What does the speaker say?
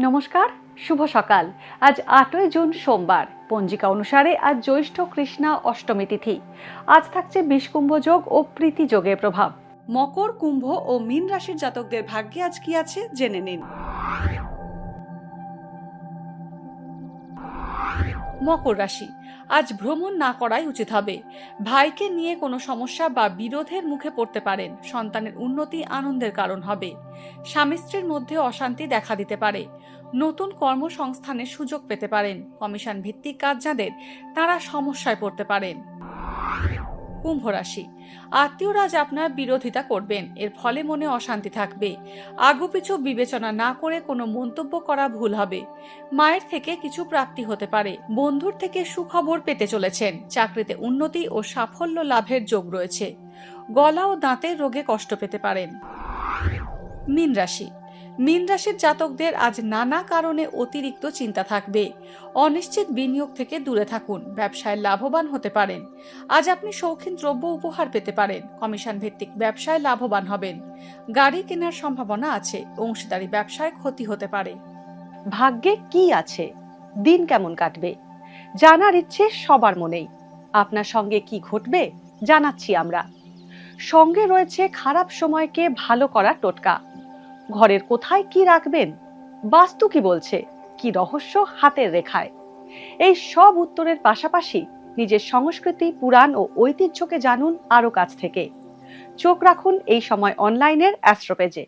নমস্কার, শুভ সকাল। আজ 8ই জুন সোমবার। পঞ্জিকা অনুসারে আজ জ্যৈষ্ঠ কৃষ্ণা অষ্টমী তিথি। আজ থাকছে বিষকুম্ভ যোগ ও প্রীতি যোগের প্রভাব। মকর, কুম্ভ ও মীন রাশির জাতকদের ভাগ্যে আজ কি আছে জেনে নিন। মকর রাশি, আজ ভ্রমণ না করাই উচিত হবে। ভাইকে নিয়ে কোনো সমস্যা বা বিরোধের মুখে পড়তে পারেন। সন্তানের উন্নতি আনন্দের কারণ হবে। স্বামী স্ত্রীর মধ্যে অশান্তি দেখা দিতে পারে। নতুন কর্মসংস্থানের সুযোগ পেতে পারেন। কমিশন ভিত্তিক কাজ যাদের, তারা সমস্যায় পড়তে পারেন। কুম্ভ রাশি, আত্মীয়রা আজ আপনার বিরোধিতা করবেন। এর ফলে মনে অশান্তি থাকবে। আগুপিছু বিবেচনা না করে কোনো মন্তব্য করা ভুল হবে। মায়ের থেকে কিছু প্রাপ্তি হতে পারে। বন্ধুর থেকে সুখবর পেতে চলেছেন। চাকরিতে উন্নতি ও সাফল্য লাভের যোগ রয়েছে। গলা ও দাঁতের রোগে কষ্ট পেতে পারেন। মীন রাশি, মীন রাশির জাতকদের আজ নানা কারণে অতিরিক্ত চিন্তা থাকবে। অনিশ্চিত বিনিয়োগ থেকে দূরে থাকুন। ব্যবসায় লাভবান হতে পারেন। আজ আপনি শৌখিন দ্রব্য উপহার পেতে পারেন। কমিশন ভিত্তিক ব্যবসায় লাভবান হবেন। গাড়ি কেনার সম্ভাবনা আছে। অংশীদারি ব্যবসায় ক্ষতি হতে পারে। ভাগ্যে কি আছে, দিন কেমন কাটবে, জানার ইচ্ছে সবার মনেই। আপনার সঙ্গে কি ঘটবে জানাচ্ছি আমরা। সঙ্গে রয়েছে খারাপ সময়কে ভালো করার টোটকা। ঘরের কোথায় কি রাখবেন, বাস্তু কি বলছে, কি রহস্য হাতের রেখায়। এই সব উত্তরের পাশাপাশি নিজের সংস্কৃতি, পুরাণ ও ঐতিহ্যকে জানুন আরো কাছ থেকে। চোখ রাখুন এই সময় অনলাইনের অ্যাস্ট্রো পেজে।